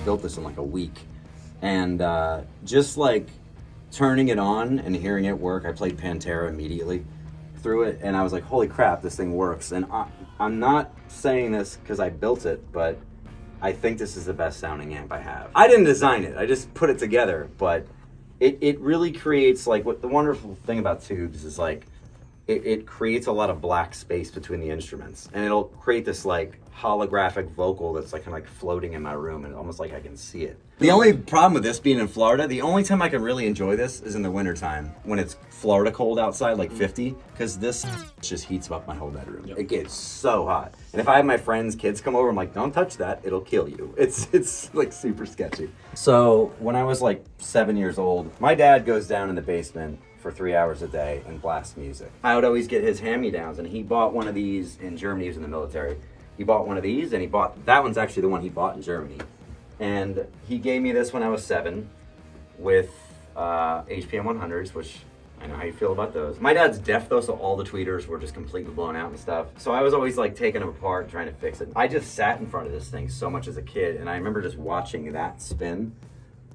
built this in like a week. And just like turning it on and hearing it work, I played Pantera immediately through it, and I was like, holy crap, this thing works. And I'm not saying this because I built it, but I think this is the best sounding amp I have. I didn't design it, I just put it together, but it really creates, like, what the wonderful thing about tubes is, like, it creates a lot of black space between the instruments, and it'll create this like holographic vocal that's like kind of like floating in my room, and almost like I can see it. The only problem with this being in Florida, the only time I can really enjoy this is in the wintertime when it's Florida cold outside, like 50, because this just heats up my whole bedroom. Yep. It gets so hot. And if I have my friends' kids come over, I'm like, don't touch that, it'll kill you. It's like super sketchy. So when I was like 7 years old, my dad goes down in the basement for 3 hours a day and blast music. I would always get his hand-me-downs, and he bought one of these in Germany. He was in the military. He bought one of these, and that one's actually the one he bought in Germany. And he gave me this when I was 7 with HPM 100s, which I know how you feel about those. My dad's deaf though, so all the tweeters were just completely blown out and stuff. So I was always like taking them apart and trying to fix it. I just sat in front of this thing so much as a kid, and I remember just watching that spin.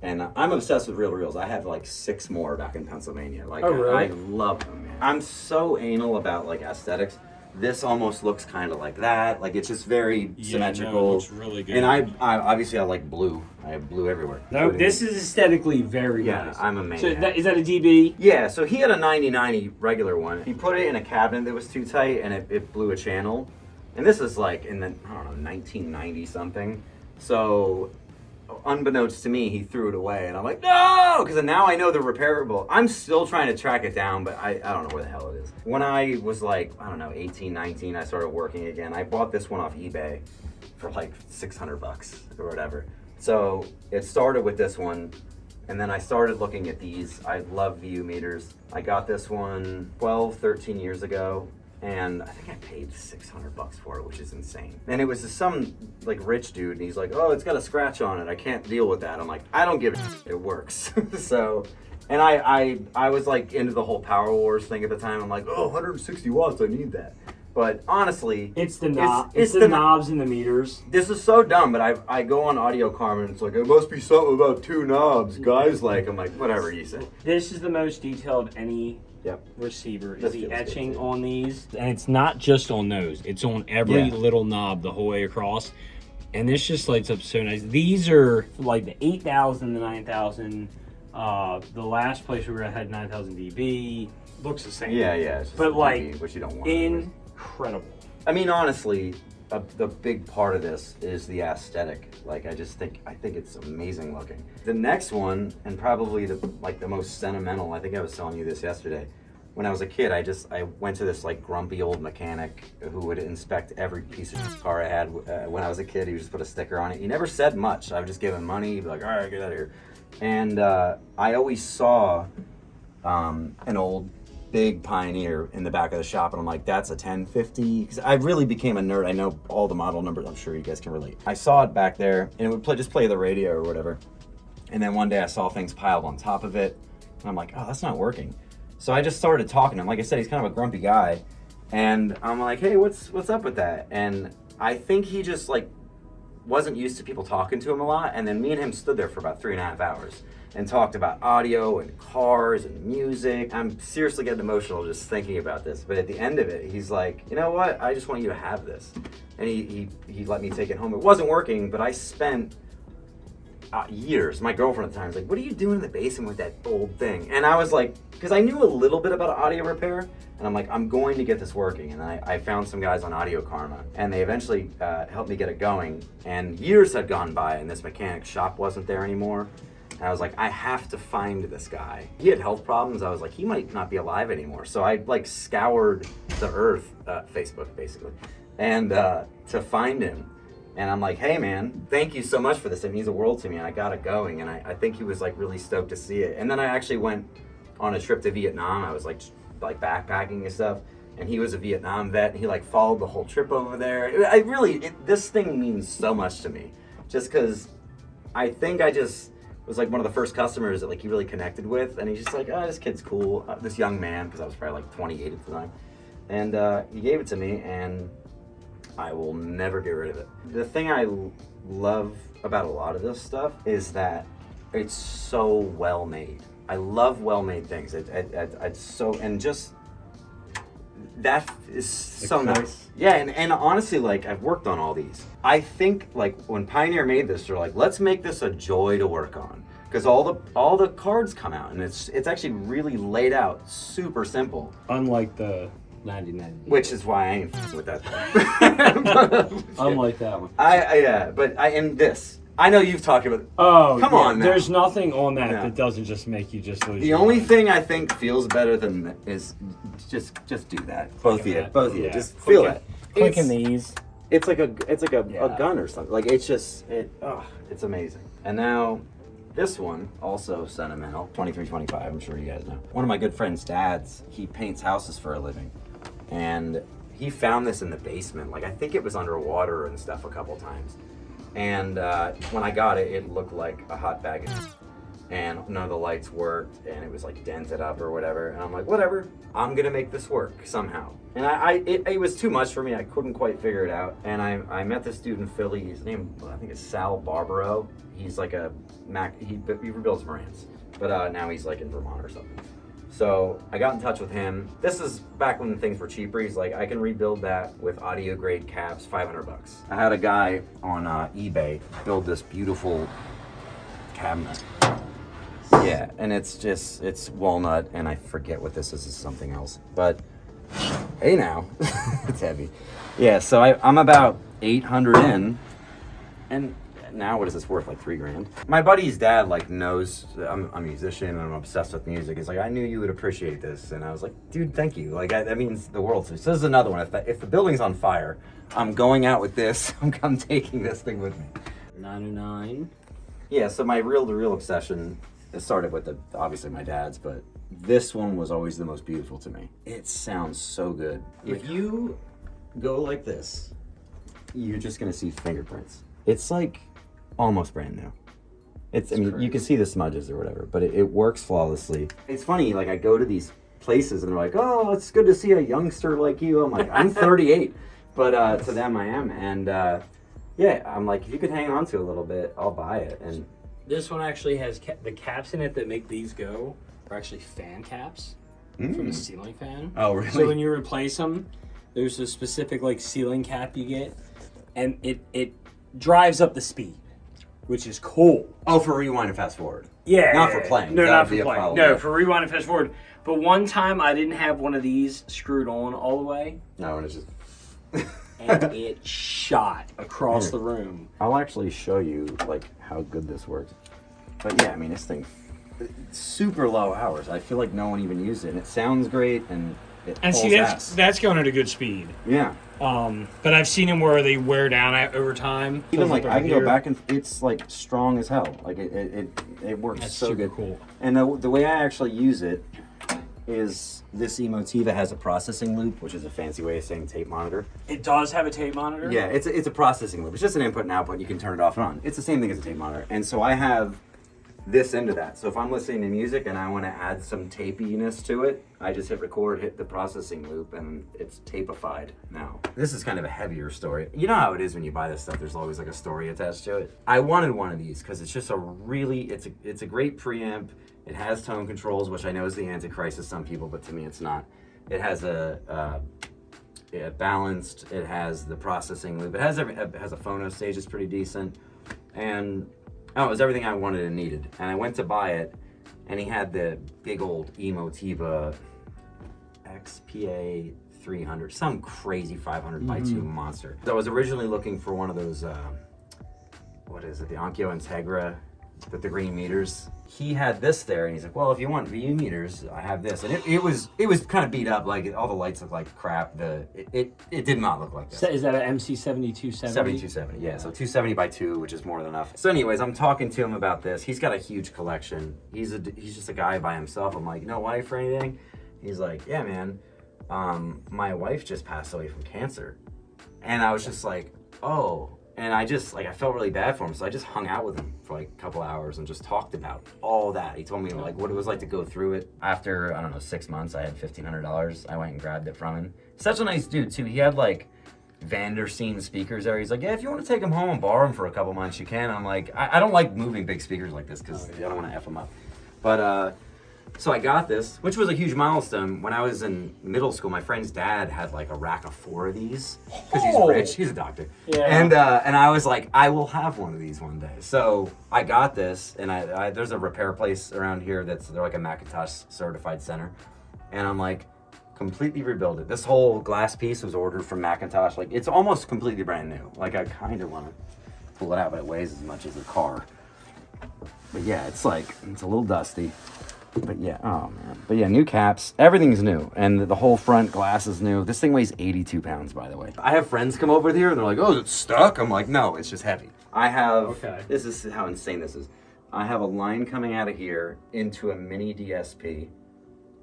And I'm obsessed with reel reels. I have like 6 more back in Pennsylvania. Like, oh, really? I love them, man. I'm so anal about like aesthetics. This almost looks kind of like that. Like, it's just very symmetrical. No, it looks really good. And I obviously I like blue. I have blue everywhere. No, this is aesthetically very nice. I'm a man. So is that a DB? Yeah. So he had a 9090 regular one. He put it in a cabinet that was too tight, and it blew a channel. And this is like in the, I don't know, 1990 something. So unbeknownst to me, he threw it away, and I'm like, no, because now I know they're repairable. I'm still trying to track it down, but I don't know where the hell it is. When I was like, I don't know, 18, 19, I started working again. I bought this one off eBay for like $600 or whatever. So it started with this one, and then I started looking at these. I love VU meters. I got this one 12, 13 years ago. And I think I paid $600 for it, which is insane. And it was just some like rich dude, and he's like, oh, it's got a scratch on it, I can't deal with that. I'm like, I don't give a shit. It works. So, and I was like into the whole Power Wars thing at the time. I'm like, oh, 160 watts, I need that. But honestly, it's the knobs and the meters. This is so dumb, but I go on Audio Karma, and it's like, it must be something about 2 knobs, guys. Like, I'm like, whatever you say. This is the most detailed any receiver is the etching on these, and it's not just on those, it's on every little knob the whole way across, and this just lights up so nice. These are like the 8000, the 9000, the last place we were at had 9000 dB, looks the same. It's just but like dB, which you don't want. Incredible. I mean, honestly, the big part of this is the aesthetic. Like, I think it's amazing looking. The next one, and probably the most sentimental, I think I was telling you this yesterday. When I was a kid, I went to this like grumpy old mechanic who would inspect every piece of car I had when I was a kid. He would just put a sticker on it. He never said much. I would just give him money. He'd be like, all right, get out of here. And I always saw an old big Pioneer in the back of the shop, and I'm like, that's a 1050, because I really became a nerd. I know all the model numbers. I'm sure you guys can relate. I saw it back there, and it would just play the radio or whatever. And then one day I saw things piled on top of it, and I'm like, oh, that's not working. So I just started talking to him. Like I said, he's kind of a grumpy guy, and I'm like, hey, what's up with that? And I think he just like wasn't used to people talking to him a lot. And then me and him stood there for about 3.5 hours and talked about audio and cars and music. I'm seriously getting emotional just thinking about this. But at the end of it, he's like, you know what? I just want you to have this. And he let me take it home. It wasn't working, but I spent years. My girlfriend at the time was like, what are you doing in the basement with that old thing? And I was like, because I knew a little bit about audio repair, and I'm like, I'm going to get this working. And I found some guys on Audio Karma, and they eventually helped me get it going. And years had gone by, and this mechanic's shop wasn't there anymore. And I was like, I have to find this guy. He had health problems. I was like, he might not be alive anymore. So I like scoured the earth, Facebook basically, and to find him. And I'm like, hey man, thank you so much for this. It means the world to me. I got it going. And I think he was like really stoked to see it. And then I actually went on a trip to Vietnam. I was like backpacking and stuff. And he was a Vietnam vet. And he like followed the whole trip over there. This thing means so much to me. Just because I think I just was like one of the first customers that like he really connected with. And he's just like, oh, this kid's cool. This young man, because I was probably like 28 at the time. And he gave it to me, and I will never get rid of it. The thing I love about a lot of this stuff is that it's so well made. I love well made things. It's so, and just that is so nice. Yeah, and honestly, like, I've worked on all these. I think, like, when Pioneer made this, they're like, let's make this a joy to work on. Because all the cards come out, and it's actually really laid out, super simple. Unlike the 9090. Which is why I ain't with that thing. Unlike that one. And this. I know you've talked about. Oh, come on, man. There's nothing on that that doesn't just make you just lose. The only thing I think feels better than that is just do that. Both of you, just feel it. Clicking these. It's like a gun or something. Like it's it's amazing. And now this one, also sentimental, 2325. I'm sure you guys know. One of my good friend's dads, he paints houses for a living, and he found this in the basement. Like, I think it was underwater and stuff a couple times. And when I got it, it looked like a hot bag of and none of the lights worked, and it was like dented up or whatever. And I'm like, whatever, I'm gonna make this work somehow. And it was too much for me. I couldn't quite figure it out. And I met this dude in Philly. His name, I think, is Sal Barbaro. He's like a he rebuilds Marantz, but now he's like in Vermont or something. So I got in touch with him. This is back when things were cheaper. He's like, I can rebuild that with audio grade caps, $500. I had a guy on eBay build this beautiful cabinet. Yeah, and it's walnut, and I forget what this is. It's something else. But hey, now it's heavy. Yeah, so I'm about 800 in, and now what is this worth? Like $3 grand. My buddy's dad like knows I'm a musician and I'm obsessed with music. He's like, I knew you would appreciate this, and I was like, dude, thank you. Like that means the world to me. So this is another one. If the building's on fire, I'm going out with this. I'm taking this thing with me. 909. Yeah. So my reel-to-reel obsession. It started with obviously my dad's, but this one was always the most beautiful to me. It sounds so good. If you go like this, you're just gonna see fingerprints. It's like almost brand new. I mean, you can see the smudges or whatever, but it works flawlessly. It's funny, like I go to these places and they're like, oh, it's good to see a youngster like you. I'm like, I'm 38, but to them I am. And yeah, I'm like, if you could hang on to a little bit, I'll buy it. And this one actually has the caps in it that make these go are actually fan caps from a ceiling fan. Oh, really? So when you replace them, there's a specific like ceiling cap you get, and it drives up the speed, which is cool. Oh, for rewind and fast forward. Yeah. Not for playing. No, not for playing. No, for rewind and fast forward. But one time I didn't have one of these screwed on all the way. No, and it's just... and it shot across the room. I'll actually show you like how good this works. But yeah, I mean, this thing, super low hours. I feel like no one even used it, and it sounds great, and it pulls ass. That's going at a good speed. Yeah. But I've seen them where they wear down over time. Even like I can go back and it's like strong as hell. Like it works that's so super good. Cool. And the way I actually use it is this Emotiva has a processing loop, which is a fancy way of saying tape monitor. It does have a tape monitor? Yeah, it's a processing loop. It's just an input and output. You can turn it off and on. It's the same thing as a tape monitor. And so I have this into that. So if I'm listening to music and I want to add some tapiness to it, I just hit record, hit the processing loop, and it's tapified now. This is kind of a heavier story. You know how it is when you buy this stuff, there's always like a story attached to it. I wanted one of these because it's just it's a great preamp. It has tone controls, which I know is the antichrist to some people, but to me it's not. It has balanced, it has the processing loop, it has a phono stage that's pretty decent, and it was everything I wanted and needed. And I went to buy it, and he had the big old Emotiva XSP-1, some crazy 500 by 2 monster. So I was originally looking for one of those, what is it, the Onkyo Integra with the green meters. He had this there, and he's like, well, if you want VU meters, I have this. And it was kind of beat up, like all the lights look like crap. It did not look like this. Is that an MC7270? 7270, yeah. So 270 by 2, which is more than enough. So anyways, I'm talking to him about this. He's got a huge collection. He's just a guy by himself. I'm like, no wife or anything? He's like, yeah, man. My wife just passed away from cancer. And I was just like, oh. And I felt really bad for him, so I just hung out with him for like a couple hours and just talked about all that. He told me like what it was like to go through it. After, I don't know, 6 months, I had $1,500. I went and grabbed it from him. Such a nice dude too. He had like Vandersteen speakers there. He's like, yeah, if you want to take them home and borrow them for a couple months, you can. I'm like, I don't like moving big speakers like this because I don't want to F them up. But, so I got this, which was a huge milestone. When I was in middle school, my friend's dad had like a rack of 4 of these because he's rich. He's a doctor. Yeah. And I was like, I will have one of these one day. So I got this, and I there's a repair place around here they're like a McIntosh certified center, and I'm like, completely rebuild it. This whole glass piece was ordered from McIntosh. Like, it's almost completely brand new. Like, I kind of want to pull it out, but it weighs as much as a car. But yeah, it's a little dusty. But yeah, oh man. But yeah, new caps. Everything's new. And the whole front glass is new. This thing weighs 82 pounds, by the way. I have friends come over here and they're like, oh, is it stuck? I'm like, no, it's just heavy. I have, this is how insane this is. I have a line coming out of here into a mini DSP.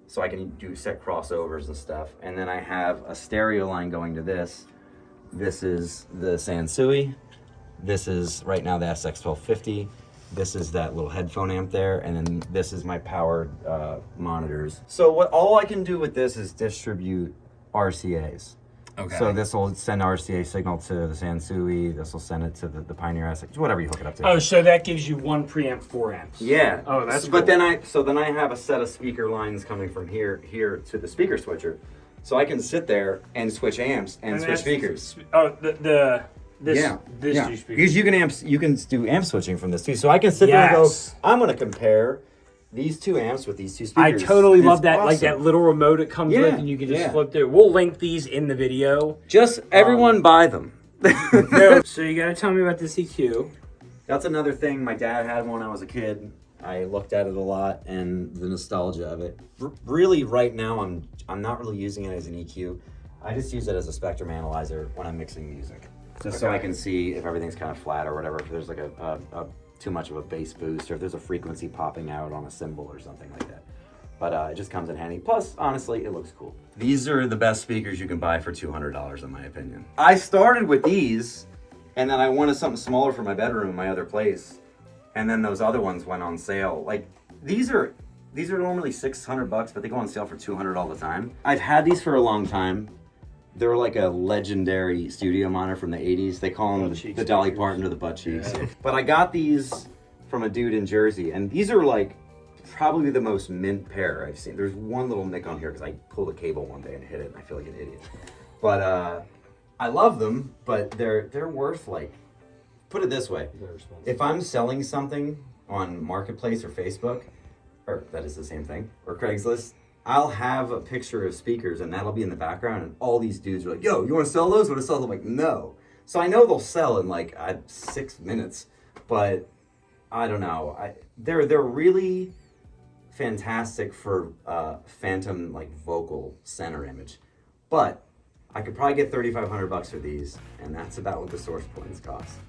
So I can do set crossovers and stuff. And then I have a stereo line going to this. This is the Sansui. This is right now the SX1250. This is that little headphone amp there, and then this is my powered monitors. So all I can do with this is distribute RCAs. Okay. So this will send RCA signal to the Sansui. This will send it to the Pioneer SX, whatever you hook it up to. Oh, so that gives you 1 preamp, 4 amps. Yeah. Oh, that's cool. But then I have a set of speaker lines coming from here to the speaker switcher, so I can sit there and switch amps and switch speakers. Oh, This two speakers. Because you can do amp switching from this too. So I can sit there and go, I'm gonna compare these 2 amps with these 2 speakers. I totally love that, awesome. Like that little remote it comes with, and you can just flip through. We'll link these in the video. Just everyone buy them. So you gotta tell me about this EQ. That's another thing. My dad had one when I was a kid. I looked at it a lot and the nostalgia of it. Really, right now, I'm not really using it as an EQ. I just use it as a spectrum analyzer when I'm mixing music. Just so I can see if everything's kind of flat or whatever, if there's like a too much of a bass boost, or if there's a frequency popping out on a cymbal or something like that. But it just comes in handy. Plus, honestly, it looks cool. These are the best speakers you can buy for $200, in my opinion. I started with these, and then I wanted something smaller for my bedroom, my other place, and then those other ones went on sale. Like, these are normally $600, but they go on sale for $200 all the time. I've had these for a long time. They're like a legendary studio monitor from the 80s. They call them the Dolly Parton or the butt cheeks. Yeah. But I got these from a dude in Jersey, and these are like probably the most mint pair I've seen. There's one little nick on here because I pulled a cable one day and hit it, and I feel like an idiot. But I love them, but they're worth, like, put it this way. If I'm selling something on Marketplace or Facebook, or that is the same thing, or Craigslist, I'll have a picture of speakers and that'll be in the background, and all these dudes are like, yo, you want to sell those? Want to sell them? I'm like, no. So I know they'll sell in like 6 minutes, but I don't know. They're really fantastic for phantom, like, vocal center image, but I could probably get $3,500 for these, and that's about what the source points cost.